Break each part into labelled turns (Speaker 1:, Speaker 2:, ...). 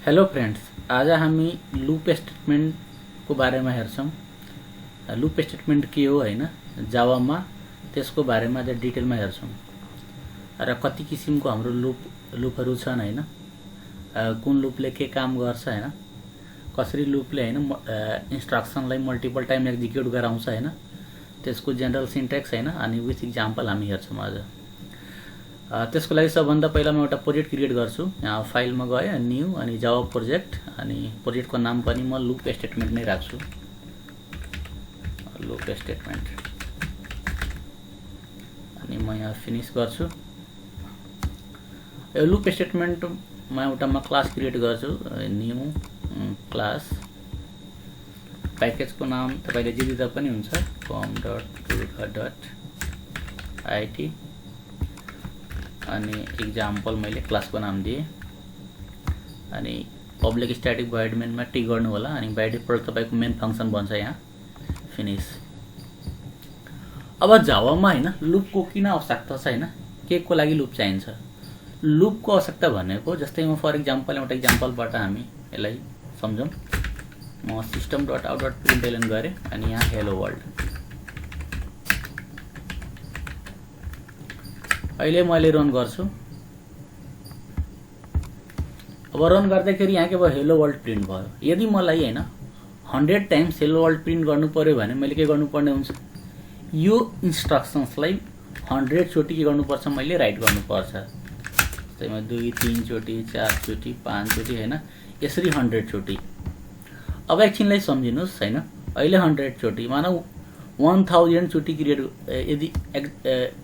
Speaker 1: Hello friends, आज हामी loop statement को बारेमा हेर्छौं। लूप स्टेटमेंट के हो हैन, जावामा त्यसको बारेमा आज डिटेलमा हेर्छौं र कति किसिमको हाम्रो लूपहरु छन् हैन, कुन लूपले के काम गर्छ हैन, कसरी लूपले हैन इन्स्ट्रक्सनलाई मल्टिपल टाइम एक्जिक्युट गराउँछ हैन, त्यसको जनरल सिन्ट्याक्स हैन अनि विथ एक्जाम्पल हामी हेर्छौं आज। त्यसको लागि सबभन्दा पहिला म एउटा प्रोजेक्ट क्रिएट गर्छु। यहाँ फाइलमा गए न्यू अनि जावा प्रोजेक्ट अनि प्रोजेक्टको नाम पनि म लूप स्टेटमेन्ट नै राख्छु। लूप स्टेटमेन्ट अनि म यहाँ फिनिश गर्छु। यो लूप स्टेटमेन्टमा एउटा म क्लास क्रिएट गर्छु, न्यू क्लास। प्याकेजको नाम तपाईले जे दिँदा पनि हुन्छ, com.it अनि एक्जाम्पल मैले क्लासको नाम दिए अनि पब्लिक स्ट्याटिक भोइड मेनमा टिक गर्नु होला अनि बाइ डिफल्ट तपाईको मेन फंक्सन बन्छ यहाँ फिनिश। अब जावामा हैन लूपको किन आवश्यकता छ हैन, के को लागि लूप चाहिन्छ? लूपको आवश्यकता भनेको जस्तै म फर एक्जाम्पल एउटा एक्जाम्पलबाट हामी यसलाई सम्झौं। म system.out.println गरे अनि यहाँ हेलो वर्ल्ड। अहिले मैले रन गर्छु। अब रन गर्दाखेरि यहाँ के भयो, हेलो वर्ल्ड प्रिन्ट भयो। यदि मलाई हैन 100 टाइम्स हेलो वर्ल्ड प्रिन्ट गर्नु पर्यो भने मैले के गर्नुपर्ने हुन्छ, यो इन्स्ट्रक्सन्सलाई 100 चोटी के गर्नुपर्छ, मैले राइट गर्नुपर्छ। जस्तैमा 2 3 चोटी 4 चोटी 5 चोटी हैन, यसरी 100 चोटी। अब एकछिनलाई सम्झिनुस् हैन, अहिले 100 चोटी मानौ 1000 चोटी क्रिएट यदि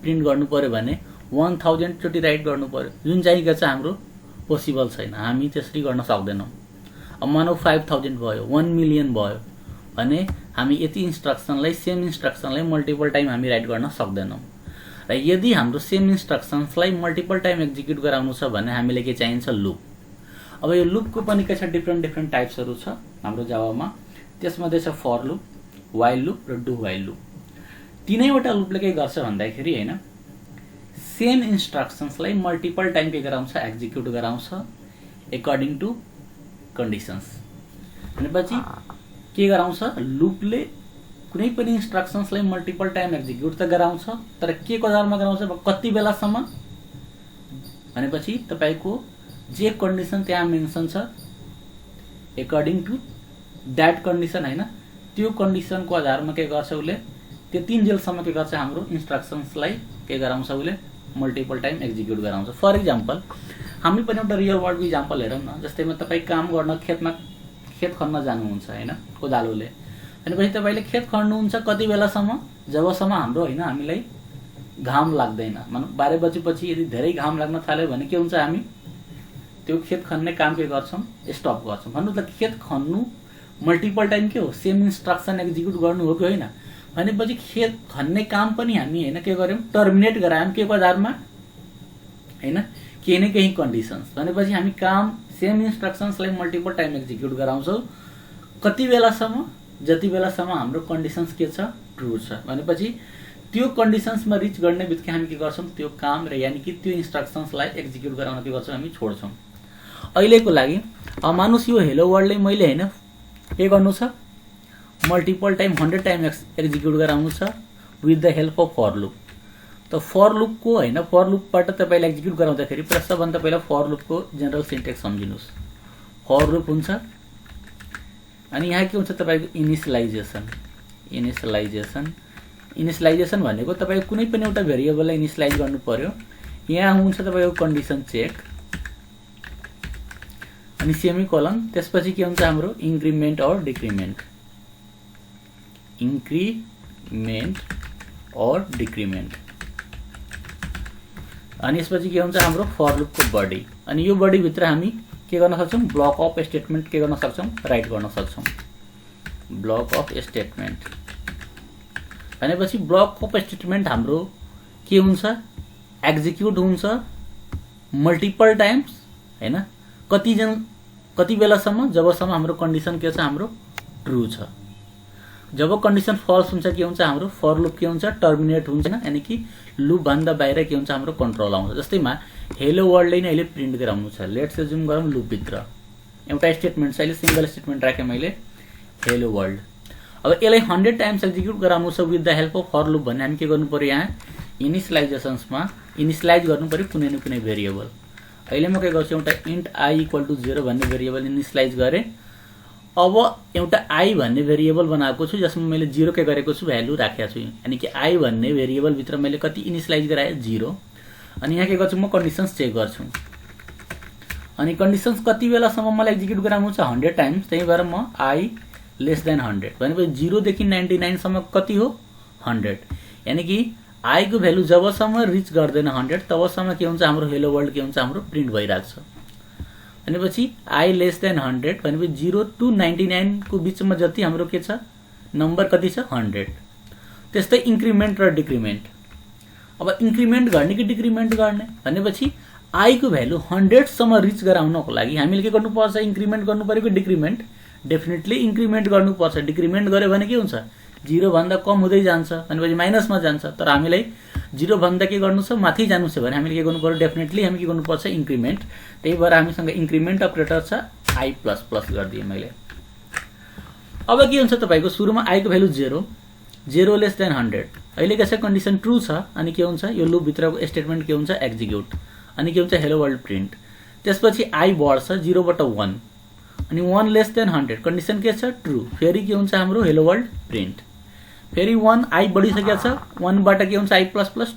Speaker 1: प्रिन्ट गर्नु पर्यो भने 1000 चोटी राइट गर्नु पर्यो, जुन चाहिँ के छ हाम्रो पोसिबल छैन, हामी त्यसरी गर्न सक्दैनौं। अब मानौ 5000 भयो, 1 मिलियन भयो भने हामी यति इन्स्ट्रक्सनलाई सेम इन्स्ट्रक्सनलाई मल्टिपल टाइम हामी राइट गर्न सक्दैनौं। र यदि हाम्रो सेम इन्स्ट्रक्सन्सलाई मल्टिपल टाइम एक्जिक्युट गराउनु छ भने हामीले के चाहिन्छ, लूप। अब यो लूपको पनि के छ, डिफरेन्ट टाइप्सहरु छ हाम्रो जावामा। त्यसमध्ये छ फर लूप, व्हाइल लूप र डु व्हाइल लूप। तीनैवटा लूपले के गर्छ भन्दाखेरि हैन, सेम इन्स्ट्रक्सन्सलाई मल्टिपल टाइम के गराउँछ, एक्जिक्युट गराउँछ अकॉर्डिङ टु कन्डिसन्स। भनेपछि के गराउँछ, लूपले कुनै पनि इन्स्ट्रक्सन्सलाई मल्टिपल टाइम एक्जिक्युट त गराउँछ, तर के को आधारमा गराउँछ, कति बेलासम्म भनेपछि तपाईको जे कन्डिसन त्यहाँ मेन्सन छ अकॉर्डिङ टु दैट कन्डिसन हैन, त्यो कन्डिसनको आधारमा के गर्छ उले, त्यो 3 जेलसम्म के गर्छ, हाम्रो इन्स्ट्रक्सन्सलाई के गराउँछ उले मल्टिपल टाइम एक्जिक्युट गराउँछ। फर एक्जाम्पल हामी पनि एउटा रियल वर्ल्ड एक्जाम्पल हेरौँ न। जस्तैमा तपाई काम गर्न खेत खन्न जानुहुन्छ हैन, कोदालोले। भनेपछि तपाईले खेत खन्नुहुन्छ कति बेलासम्म, जबसम्म हाम्रो हैन हामीलाई घाम लाग्दैन। मानौ 12 बजेपछि यदि धेरै घाम लाग्न थाल्यो भने के हुन्छ, हामी त्यो खेत खन्ने काम के गर्छौं, स्टप गर्छौं। भन्नु त खेत खन्नु मल्टिपल टाइम के हो, सेम इन्स्ट्रक्सन एक्जिक्युट गर्नु हो कि होइन। भनेपछि खेत खन्ने काम पनि हामी हैन के गर्यौं, टर्मिनेट गरायौं के को आधारमा हैन, केही न केही कन्डिसन्स। भनेपछि हामी काम सेम इन्स्ट्रक्सन्सलाई मल्टिपल टाइम एक्जिक्युट गराउँछौं कति बेलासम्म, जति बेलासम्म हाम्रो कन्डिसन्स के छ, ट्रू छ। भनेपछि त्यो कन्डिसन्समा रिच गर्ने बित्तिकै हामी के गर्छौं, त्यो काम र यानी कि त्यो इन्स्ट्रक्सन्सलाई एक्जिक्युट गराउन के गर्छौं, हामी छोड्छौं। अहिलेको लागि मानुस यो हेलो वर्ल्डले मैले हैन के गर्नु छ, मल्टिपल टाइम 100 टाइम एक्जिक्युट गराउनु छ with the help of for loop. त फर लूपको हैन, फर लूपबाट तपाईले एक्जिक्युट गराउँदाखेरि सबभन्दा पहिला फर लूपको जनरल सिन्ट्याक्स सम्झिनुस्। फर लूप हुन्छ अनि यहाँ के हुन्छ, तपाईको इनिशियलाइजेसन भनेको तपाईको कुनै पनि एउटा भेरिएबललाई इनिशियलाइज गर्नु पर्यो। यहाँ हुन्छ तपाईको कन्डिसन चेक अनि सेमिकोलन, त्यसपछि के हुन्छ हाम्रो इन्क्रिमेन्ट और डिक्रिमेन्ट, अनि यसपछि के हुन्छ हाम्रो फर लूपको बडी। अनि यो बडी भित्र हामी के गर्न सक्छौं, ब्लक अफ स्टेटमेन्ट के गर्न सक्छौं, राइट गर्न सक्छौं। ब्लक अफ स्टेटमेन्ट भनेपछि ब्लक अफ स्टेटमेन्ट हाम्रो के हुन्छ, एक्जिक्युट हुन्छ मल्टिपल टाइम्स हैन, कति बेलासम्म, जबसम्म हाम्रो कन्डिसन के छ, हाम्रो ट्रू छ। जब कन्डिसन फल्स हुन्छ के हुन्छ, हाम्रो फर लूप के हुन्छ, टर्मिनेट हुन्छ हैन, यानी कि लूप भन्दा बाहिर के हुन्छ, हाम्रो कन्ट्रोल आउँछ। जस्तैमा हेलो वर्ल्ड नै अहिले प्रिन्ट गराउनु छ, लेट्स एज्युम गरौँ लूप भित्र एउटा स्टेटमेन्ट छ, अहिले सिंगल स्टेटमेन्ट राखेँ मैले हेलो वर्ल्ड। अब यसलाई 100 टाइम्स एक्जिक्युट गराउनु छ with the help of for loop भने हामी के गर्नु पर्यो, यहाँ इनिशियलाइजेसन्समा इनिशियलाइज गर्नु पर्यो कुनै न कुनै भेरिएबल। अहिले म के गर्छु, एउटा इन्ट आई इक्वल टु 0 भन्ने भेरिएबल इनिशियलाइज गरेँ। अब एउटा आई भन्ने भेरिएबल बनाएको छु जसमा मैले 0 के गरेको छु, भ्यालु राखेको छु, यानी कि आई भन्ने भेरिएबल भित्र मैले कति इनिशियलाइज गराएँ 0। अनि यहाँ के गर्छु, म कन्डिसन्स चेक गर्छु। अनि कन्डिसन्स कति बेलासम्म मलाई एक्जिक्युट गराउनु छ, 100 टाइम्स। त्यही भएर म आई लेस देन 100 भनेपछि 0 देखि 99 सम्म कति हो, 100। यानी कि आई को भ्यालु जबसम्म रिच गर्दैन 100 तबसम्म के हुन्छ, हाम्रो हेलो वर्ल्ड के हुन्छ, हाम्रो प्रिन्ट भइरहेको छ। भनेपछि आई लेस देन 100 भनेपछि 0 to 99 को बीचमा जति हाम्रो के छ, नम्बर कति छ, 100। त्यस्तै इन्क्रिमेन्ट र डिक्रिमेन्ट। अब इन्क्रिमेन्ट गर्ने कि डिक्रिमेन्ट गर्ने भनेपछि आई को भ्यालु 100 सम्म रिच गराउनको लागि हामीले के गर्नुपर्छ, इन्क्रिमेन्ट गर्नु पर्यो कि डिक्रिमेन्ट? डेफिनेटली इन्क्रिमेन्ट गर्नुपर्छ। डिक्रिमेन्ट गर्यो भने के हुन्छ, 0 भन्दा कम हुँदै जान्छ भनेपछि माइनसमा जान्छ। तर हामीलाई 0 भन्दा के गर्नु छ, माथि जानु छ भने हामीले के गर्नु पर्यो, डेफिनेटली हामी के गर्नुपर्छ, इन्क्रिमेन्ट। त्यही भएर हामीसँग इन्क्रिमेन्ट अपरेटर छ, आई प्लस प्लस गरिदिएँ मैले। अब के हुन्छ तपाईको, सुरुमा आई को भ्यालु 0 लेस देन 100। अहिले के छ, कन्डिसन ट्रु छ। अनि के हुन्छ, यो लुप भित्रको स्टेटमेन्ट के हुन्छ, एक्जिक्युट। अनि के हुन्छ, हेलो वर्ल्ड प्रिन्ट। त्यसपछि आई बढ्छ 0 बाट 1 अनि 1 लेस देन 100 कन्डिसन के छ, ट्रु। फेरि के हुन्छ, हाम्रो हेलो वर्ल्ड प्रिन्ट। फेरि 1 आई बढिसकेको छ, 1 बाट के हुन्छ, I plus plus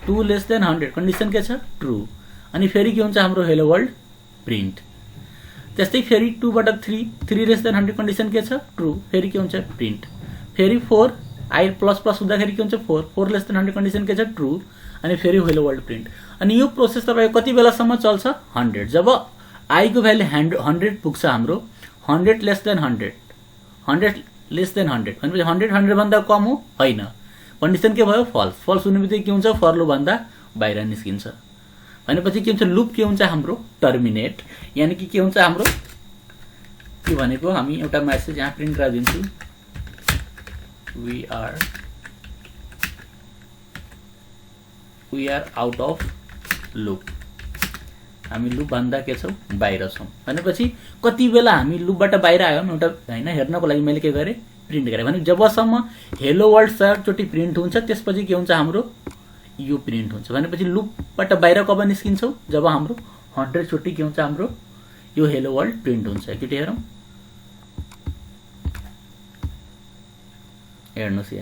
Speaker 1: 2 less than 100 condition के छ, ट्रु। अनि फेरि के हुन्छ, हाम्रो हेलो वर्ल्ड प्रिन्ट। त्यस्तै फेरि 2 बाट 3 लेस देन 100 कन्डिसन के छ, ट्रु। फेरि के हुन्छ, प्रिन्ट। फेरि 4 आई प्लस प्लस हुँदाखेरि के हुन्छ, 4 लेस देन 100 कन्डिसन के छ, ट्रु। अनि फेरि हेलो वर्ल्ड प्रिन्ट। अनि यो प्रोसेस तपाईको कति बेलासम्म चल्छ, 100। जब आई को भ्यालु 100 पुग्छ हाम्रो, 100 लेस देन 100 भनेपछि 100 भन्दा कम हो, होइन। कन्डिसन के भयो, फल्स। फल्स हुने बित्तिकै के हुन्छ, फर लुप भन्दा बाहिर निस्किन्छ। भनेपछि के हुन्छ, लुप के हुन्छ, हाम्रो टर्मिनेट। यानी कि के हुन्छ, हाम्रो के भनेको, हामी एउटा मेसेज यहाँ प्रिन्ट गराइदिन्छु, we are out of loop. हामी लुप भन्दा के छौँ, बाहिर छौँ। भनेपछि कति बेला हामी लुपबाट बाहिर आयौँ एउटा हैन हेर्नको लागि मैले के गरेँ, प्रिन्ट गरेँ। भने जबसम्म हेलो वर्ल्ड 4 चोटि प्रिन्ट हुन्छ त्यसपछि के हुन्छ, हाम्रो यो प्रिन्ट हुन्छ। भनेपछि लुपबाट बाहिर कब निस्किन्छौँ, जब हाम्रो 100 चोटि के हुन्छ, हाम्रो यो हेलो वर्ल्ड प्रिन्ट हुन्छ। एकचोटि हेरौँ, हेर्नुहोस्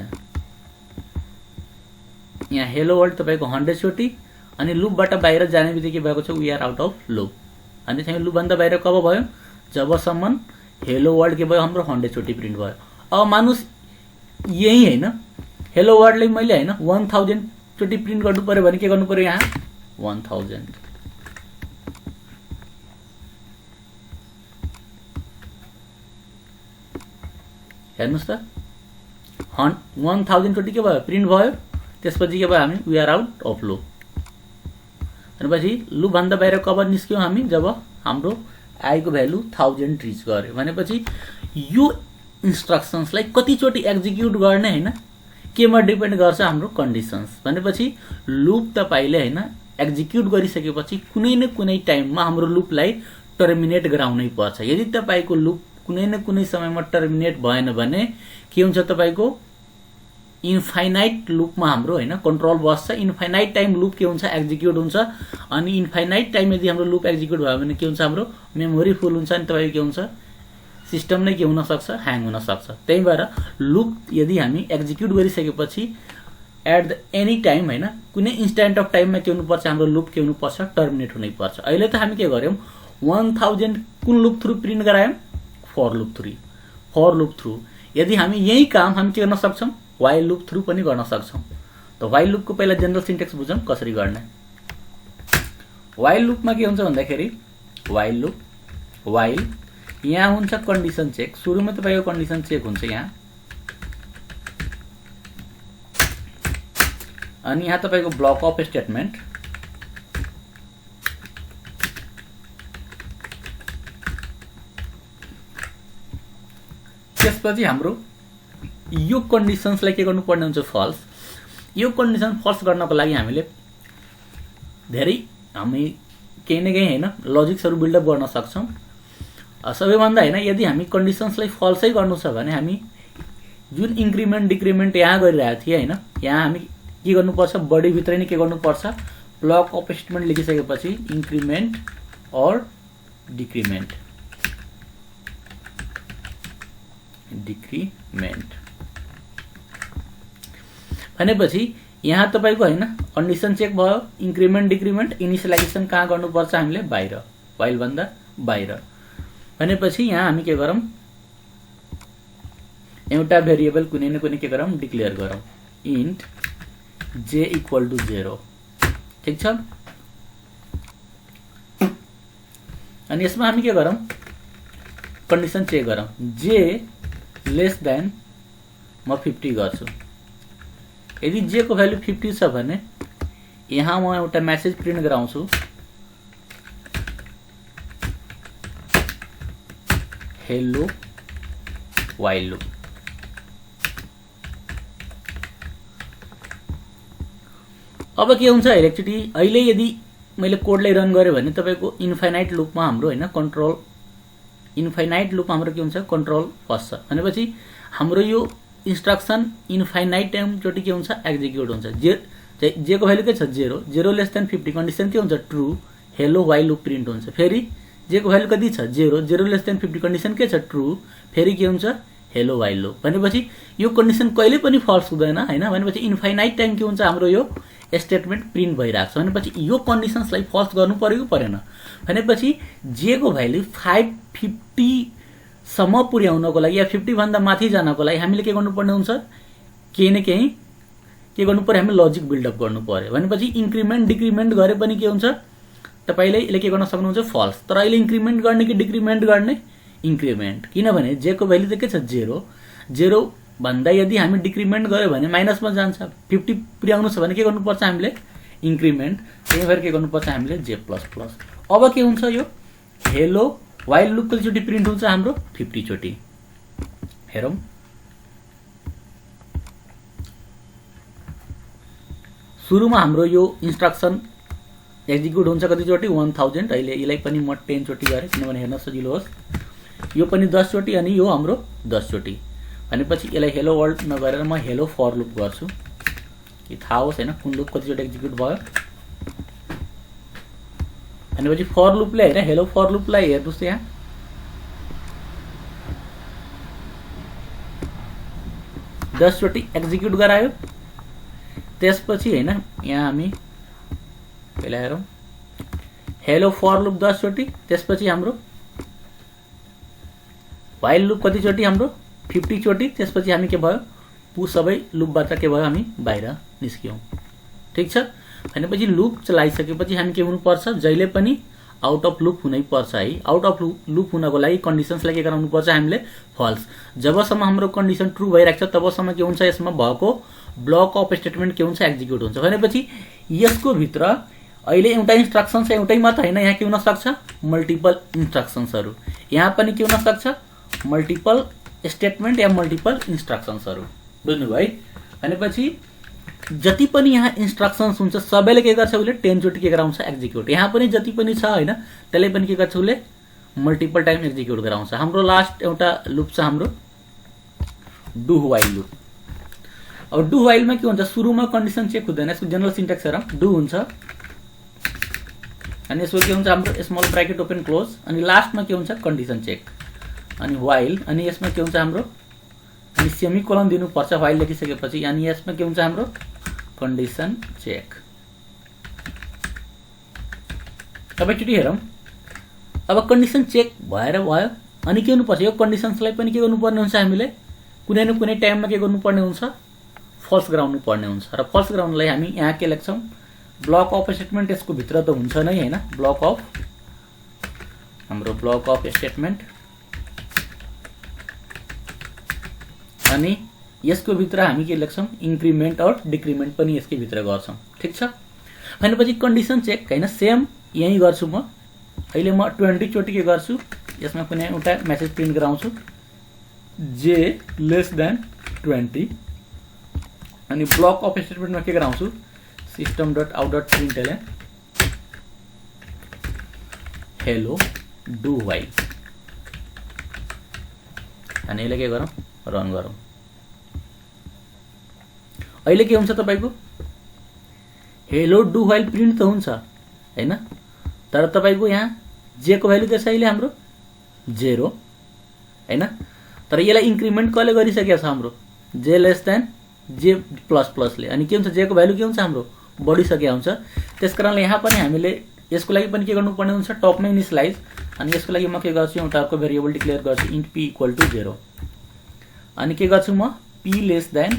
Speaker 1: यहाँ हेलो वर्ल्ड तपाईको 100 चोटि। अनि लुपबाट बाहिर जाने बित्तिकै भएको छ, we are out of loop. अनि चाहिँ लुपभन्दा बाहिर कब भयो, जबसम्म हेलो वर्ल्ड के भयो, हाम्रो 100 चोटि प्रिन्ट भयो। अब मानुस यही हैन, हेलो वर्ल्डले मैले हैन 1000 चोटि प्रिन्ट गर्नु पर्यो भने के गर्नु पर्यो, यहाँ 1000। हेर्नुस् त, 1000 चोटि के भयो, प्रिन्ट भयो। त्यसपछि के भयो, हामी we are out of loop. भनेपछि लुप भन्दा बाहिर कब निस्क्यौँ हामी, जब हाम्रो आई को भ्यालु 1000 रिच गर्यो। भनेपछि यो इन्स्ट्रक्सन्सलाई कतिचोटि एक्जिक्युट गर्ने हैन, केमा डिपेन्ड गर्छ, हाम्रो कन्डिसन्स। भनेपछि लुप तपाईले हैन एक्जिक्युट गरिसकेपछि कुनै न कुनै टाइममा हाम्रो लुपलाई टर्मिनेट गराउनै पर्छ। यदि तपाईको लुप कुनै न कुनै समयमा टर्मिनेट भएन भने के हुन्छ, तपाईको इन्फाइनाइट लुपमा हाम्रो हैन कन्ट्रोल बस्छ। इन्फाइनाइट टाइम लुप के हुन्छ, एक्जिक्युट हुन्छ। अनि इन्फाइनाइट टाइम यदि हाम्रो लुप एक्जिक्युट भयो भने के हुन्छ, हाम्रो मेमोरी फुल हुन्छ। अनि तपाईको के हुन्छ, सिस्टम नै के हुन सक्छ, ह्याङ हुन सक्छ। त्यही भएर लुप यदि हामी एक्जिक्युट गरिसकेपछि एट द एनी टाइम हैन कुनै इन्स्ट्यान्ट अफ टाइममा के हुनुपर्छ, हाम्रो लुप के हुनुपर्छ, टर्मिनेट हुनै पर्छ। अहिले त हामी के गर्यौं, 1000 कुन लुप थ्रु प्रिन्ट गरायौं, फर लुप थ्रु। यदि हामी यही काम हामी के गर्न सक्छौं, वाइल लुप थ्रु पनि गर्न सक्छौं। त वाइल लुपको पहिला जनरल सिन्टेक्स बुझौं कसरी गर्ने। वाइल लुपमा के हुन्छ भन्दाखेरि, वाइल यहाँ हुन्छ कन्डिसन चेक। सुरुमा तपाईको कन्डिसन चेक हुन्छ यहाँ, अनि यहाँ तपाईको ब्लक अफ स्टेटमेन्ट। त्यसपछि हाम्रो यो कन्डिसन्सलाई के गर्नुपर्ने हुन्छ, फल्स। यो कन्डिसन फल्स गर्नको लागि हामी केही न केही हैन लजिक्सहरु बिल्डअप गर्न सक्छौं। सबैभन्दा हैन यदि हामी कन्डिसन्सलाई फल्सै गर्नु छ भने हामी जुन इन्क्रिमेन्ट डिक्रिमेन्ट यहाँ गरिरहेको थिए हैन, यहाँ हामी के गर्नुपर्छ, बडी भित्रै नै के गर्नुपर्छ, ब्लक अफ स्टेटमेन्ट लेखिसकेपछि इन्क्रिमेन्ट अर डिक्रिमेन्ट भनेपछि यहाँ तपाईको हैन कन्डिसन चेक भयो, इन्क्रिमेन्ट डिक्रिमेन्ट, इनिशियलाइजेसन कहाँ गर्नुपर्छ हामीले, बाहिर, व्हाइल भन्दा बाहिर। भनेपछि यहाँ हामी के गरौँ, एउटा भेरिएबल कुनै न कुनै के गरौँ, डिक्लेयर गरौँ, इन्ट j इक्वल टु 0। ठीक छ। अनि यसमा हामी के गरौँ, कन्डिसन चेक गरौँ, j लेस देन म 50 गर्छु। यदि j को भ्यालु 50 छ भने यहाँ म एउटा मेसेज प्रिन्ट गराउँछु, हेलो व्हाइल लुप। अब के हुन्छ एकचोटि अहिले यदि मैले कोडलाई रन गरे भने तपाईको इन्फाइनाइट लुपमा हाम्रो हैन कन्ट्रोल, इन्फाइनाइट लुप हाम्रो के हुन्छ, कन्ट्रोल फस्छ। भनेपछि हाम्रो यो इन्स्ट्रक्सन इन्फाइनाइट टाइम चोटि के हुन्छ, एक्जिक्युट हुन्छ। जे को भ्यालु के छ, 0, 0 लेस देन 50, कन्डिसन के हुन्छ, true, hello while loop print हुन्छ। फेरि जे को भ्यालु कति छ, 0, 0 लेस देन 50, कन्डिसन के छ, ट्रू, फेरि के हुन्छ, हेलो व्हाइल लुप। भनेपछि यो कन्डिसन कहिले पनि फल्स हुँदैन हैन। भनेपछि इन्फाइनाइट टाइम के हुन्छ, हाम्रो यो स्टेटमेन्ट प्रिन्ट भइराख्छ। भनेपछि यो कन्डिसन्सलाई फल्स गर्नु पर्यो कि परेन। भनेपछि जे को भ्यालु 550 सम्म पुर्याउनको लागि या 50 भन्दा माथि जानको लागि हामीले के गर्नुपर्ने हुन्छ, केही न केही के गर्नु पर्यो, हामी लजिक बिल्डअप गर्नु पर्यो। भनेपछि इन्क्रिमेन्ट डिक्रिमेन्ट गरे पनि के हुन्छ, तपाईले यसले के गर्न सक्नुहुन्छ, फल्स। तर अहिले इन्क्रिमेन्ट गर्ने कि डिक्रिमेन्ट गर्ने, इन्क्रिमेन्ट, किनभने जे को भ्यालु त के छ, 0, 0 भन्दा यदि हामी डिक्रिमेन्ट गर्यो भने माइनसमा जान्छ। 50 पुर्याउनु छ भने के गर्नुपर्छ हामीले, इन्क्रिमेन्ट, त्यही भएर के गर्नुपर्छ हामीले, j++। अब के हुन्छ, यो हेलो व्हाइल लुप कतिचोटि प्रिन्ट हुन्छ, हाम्रो 50 चोटि। हेरौँ, सुरुमा हाम्रो यो इन्स्ट्रक्सन एक्जिक्युट हुन्छ कतिचोटि, 1000। अहिले यसलाई पनि म 10 चोटि गरेँ किनभने हेर्न सजिलो होस्। यो पनि 10 चोटि अनि यो हाम्रो 10 चोटि। भनेपछि यसलाई हेलो वर्ल्ड नगरेर म हेलो फर लुप गर्छु कि थाहा होस् हैन कुन लुप कतिचोटि एक्जिक्युट भयो। भनेपछि फर लुपले हैन, हेलो फर लुपलाई हेर्नुस्, यहाँ दस चोटि एक्जिक्युट गरायो। त्यसपछि हैन यहाँ हामी पहिला हेरौँ, हेलो फर लुप 10 चोटि, त्यसपछि हाम्रो व्हाइल लुप कतिचोटि, हाम्रो 50 चोटि। त्यसपछि हामी के भयो, पु सबै लुपबाट के भयो, हामी बाहिर निस्क्यौं। ठीक छ। भनेपछि लुप चलाइसकेपछि हामी के हुनुपर्छ, जहिले पनि आउट अफ लुप हुनै पर्छ है। आउट अफ लुप हुनको लागि कन्डिसन्सलाई के गराउनु पर्छ, हामीले फल्स। जबसम्म हाम्रो कन्डिसन ट्रू भइराख्छ तबसम्म के हुन्छ, यसमा भएको ब्लक अफ स्टेटमेन्ट के हुन्छ, एक्जिक्युट हुन्छ। भनेपछि यसको भित्र अहिले एउटा इन्स्ट्रक्सन्स एउटै मात्र हैन, यहाँ के हुन सक्छ, मल्टिपल इन्स्ट्रक्सन्सहरु। यहाँ पनि के हुन सक्छ, मल्टिपल स्टेटमेन्ट या मल्टिपल इन्स्ट्रक्सन्सहरु। बुझ्नुभयो है। भनेपछि जति पनि यहाँ इन्स्ट्रक्सन्स हुन्छ सबैले के गर्छ, उले 10 चोटि के गराउँछ, एक्जिक्युट। यहाँ पनि जति पनि छ हैन, त्यसले पनि के गर्छ, उले मल्टिपल टाइम एक्जिक्युट गराउँछ। हाम्रो लास्ट एउटा लुप छ, हाम्रो डु व्हाइल लुप। अब डु व्हाइलमा के हुन्छ, सुरुमा कन्डिसन चेक हुँदैन। यसको जनरल सिन्ट्याक्स हेरौँ, डु हुन्छ अनि यसको के हुन्छ, हाम्रो स्मल ब्रैकेट ओपन क्लोज, अनि लास्टमा के हुन्छ, कन्डिसन चेक, अनि व्हाइल, अनि यसमा के हुन्छ हाम्रो, अनि सेमिकोलन दिनुपर्छ व्हाइल लेखिसकेपछि, अनि यसमा के हुन्छ हाम्रो कन्डिसन चेक। अब एकचोटि हेरौँ, अब कन्डिसन चेक भएर भयो अनि के हुनुपर्छ, यो कन्डिसन्सलाई पनि के गर्नुपर्ने हुन्छ, हामीले कुनै न कुनै टाइममा के गर्नुपर्ने हुन्छ, फल्स गराउनु पर्ने हुन्छ। र फल्स गराउनलाई हामी यहाँ के लेख्छौँ, ब्लक अफ स्टेटमेन्ट यसको भित्र त हुन्छ नै हैन, ब्लक अफ, हाम्रो ब्लक अफ स्टेटमेन्ट, अनि यसको भित्र हामी के लेख्छौँ, इन्क्रिमेन्ट और डिक्रिमेन्ट पनि यसकै भित्र गर्छौँ। ठीक छ। भनेपछि कन्डिसन चेक हैन, सेम यही गर्छु म। अहिले म 20 चोटि के गर्छु, यसमा कुनै एउटा मेसेज प्रिन्ट गराउँछु, j लेस देन 20, अनि ब्लक अफ स्टेटमेन्टमा के गराउँछु, system.out.println हेलो डु व्हाइल। अनि यसलाई के गरौँ रन गरौँ। अहिले के हुन्छ तपाईको हेलो डु व्हाइल प्रिन्ट त हुन्छ हैन, तर तपाईको यहाँ जे को भ्यालु के छ अहिले हाम्रो 0 हैन, तर यसलाई इन्क्रिमेन्ट कसले गरिसकेको छ हाम्रो जे लेस देन जे प्लस प्लसले, अनि के हुन्छ जे को भ्यालु के हुन्छ हाम्रो बढिसकेको हुन्छ। त्यसकारणले यहाँ पनि हामीले यसको लागि पनि के गर्नुपर्ने हुन्छ टपमै इनिशियलाइज, अनि यसको लागि म के गर्छु एउटा अर्को भेरिएबल डिक्लेयर गर्छु इन्ट p इक्वल टु 0, अनि के गर्छु म p लेस देन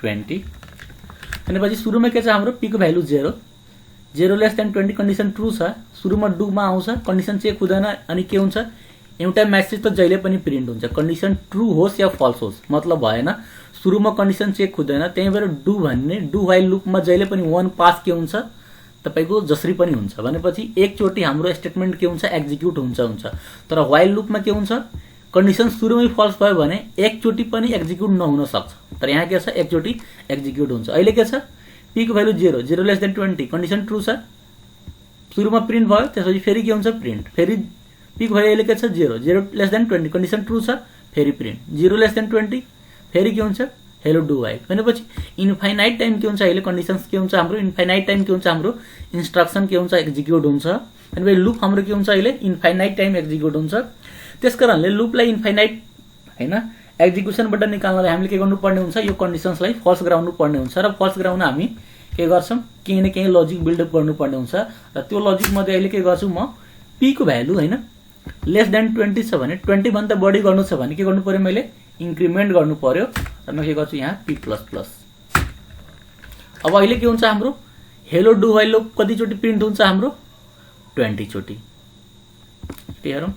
Speaker 1: 20, भनेपछि सुरुमा के छ हाम्रो p को value 0, 0 less than 20 condition true छ, सुरुमा डुमा आउँछ, कन्डिसन चेक हुँदैन, अनि के हुन्छ एउटा मेसेज त जहिले पनि प्रिन्ट हुन्छ, कन्डिसन ट्रु होस् या फल्स होस् मतलब भएन, सुरुमा कन्डिसन चेक हुँदैन, त्यही भएर डु भन्ने डु व्हाइल लुपमा जहिले पनि 1 पास के हुन्छ तपाईको जसरी पनि हुन्छ, भनेपछि एकचोटी हाम्रो स्टेटमेन्ट के हुन्छ एक्जिक्युट हुन्छ। तर व्हाइल लुपमा के हुन्छ कन्डिसन सुरुमै फल्स भयो भने एकचोटी पनि एक्जिक्युट नहुन सक्छ, तर यहाँ के छ एकचोटी एक्जिक्युट हुन्छ। अहिले के छ p को value 0, 0 less than 20 condition true छ, सुरुमा प्रिन्ट भयो, त्यसपछि फेरि के हुन्छ प्रिन्ट, फेरि p को भ्यालु अहिले के छ 0, 0 लेस देन 20 कन्डिसन ट्रु छ, फेरि प्रिन्ट 0 लेस देन 20, फेरि के हुन्छ हेलो डु व्हाइल, भनेपछि इन्फाइनाइट टाइम के हुन्छ अहिले कन्डिसन्स के हुन्छ हाम्रो इन्फाइनाइट टाइम के हुन्छ हाम्रो इन्स्ट्रक्सन के हुन्छ एक्जिक्युट हुन्छ, भनेपछि लुप हाम्रो के हुन्छ अहिले इन्फाइनाइट टाइम एक्जिक्युट हुन्छ। त्यसकारणले लुपलाई इन्फाइनाइट हैन एक्जिक्युसनबाट निकाल्नलाई हामीले के गर्नुपर्ने हुन्छ यो कन्डिसन्सलाई फल्स गराउनु पर्ने हुन्छ, र फल्स गराउन हामी के गर्छौं केही न केही लजिक बिल्डअप गर्नुपर्ने हुन्छ, र त्यो लजिक मध्ये अहिले के गर्छु म p को भ्यालु हैन लेस देन 20 छ भने 20 भन्दा बढी गर्नु छ भने के गर्नु पर्यो मैले इन्क्रिमेन्ट गर्नु पर्यो, र म के गर्छु यहाँ p++। अब अहिले के हुन्छ हाम्रो हेलो डु व्हाइल लुप कति चोटी प्रिन्ट हुन्छ हाम्रो 20 चोटी, हेरौँ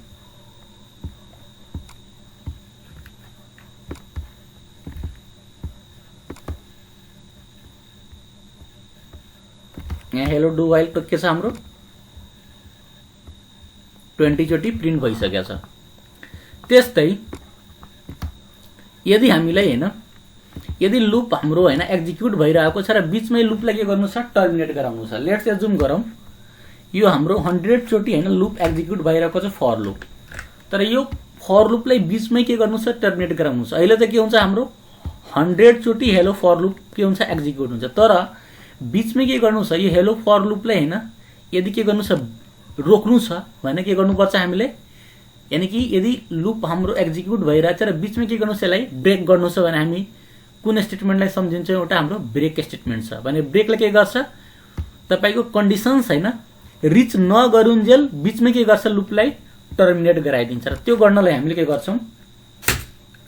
Speaker 1: यहाँ हेलो डु व्हाइल त के छ हाम्रो 20 चोटी प्रिन्ट भइसकेको छ। त्यस्तै यदि हामीलाई हैन यदि लुप हाम्रो हैन एक्जिक्युट भइरहेको छ र बीचमै लुपलाई के गर्नु छ टर्मिनेट गराउनु छ, लेट्स एज्युम गरौँ यो हाम्रो 100 चोटी हैन लुप एक्जिक्युट भइरहेको छ फर लुप, तर यो फर लुपलाई बीचमै के गर्नु छ टर्मिनेट गराउनु छ। अहिले त के हुन्छ हाम्रो 100 चोटी हेलो फर लुप के हुन्छ एक्जिक्युट हुन्छ, तर बीचमै के गर्नु छ यो हेलो फर लुपलाई हैन यदि के गर्नु छ रोक्नु छ भने के गर्नुपर्छ हामीले, यानी कि यदि लुप हाम्रो एक्जिक्युट भइरहेछ र बीचमै के गर्नु छ यसलाई ब्रेक गर्नु छ भने हामी कुन स्टेटमेन्टलाई सम्झिन्छौँ एउटा हाम्रो ब्रेक स्टेटमेन्ट छ, भने ब्रेकले के गर्छ तपाईको कन्डिसन्स हैन रिच नगरुन्जेल बीचमै के गर्छ लुपलाई टर्मिनेट गराइदिन्छ, र त्यो गर्नलाई हामीले के गर्छौं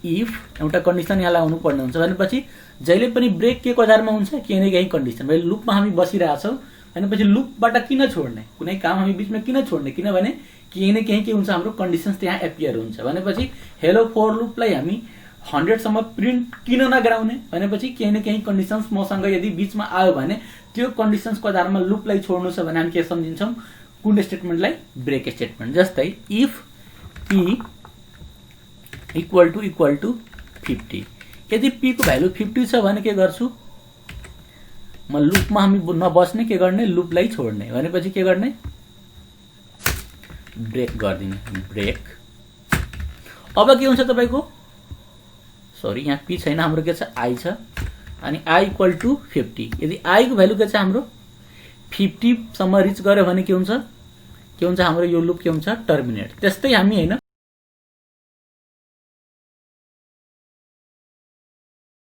Speaker 1: इफ एउटा कन्डिसन यहाँ लगाउनु पर्ने हुन्छ, भनेपछि जहिले पनि ब्रेक के को आधारमा हुन्छ केही न केही कन्डिसन, भाइ लुपमा हामी बसिरहेछौं भनेपछि लुपबाट किन छोड्ने कुनै काम हामी बीचमा किन छोड्ने, किनभने केही न केही के हुन्छ हाम्रो कन्डिसन्स त्यहाँ एपियर हुन्छ, भनेपछि हेलो फर लुपलाई हामी 100 सम्म प्रिन्ट किन नगराउने भनेपछि केही न केही कन्डिसन्स मसँग यदि बीचमा आयो भने त्यो कन्डिसन्सको आधारमा लुपलाई छोड्नु छ भने हामी के सम्झिन्छौं कुन स्टेटमेन्टलाई ब्रेक स्टेटमेन्ट। जस्तै इफ p इक्वल टु 50, यदि p को भ्यालु 50 छ भने के गर्छु म लुपमा हामी नबस्ने के गर्ने लुपलाई छोड्ने, भनेपछि के गर्ने ब्रेक गर्दिने ब्रेक। अब के हुन्छ तपाईको सरी यहाँ p छैन हाम्रो के छ i छ, अनि i इक्वल टु 50, यदि i को भ्यालु के छ हाम्रो 50 सम्म रिच गर्यो भने के हुन्छ हाम्रो यो लुप के हुन्छ टर्मिनेट। त्यस्तै हामी हैन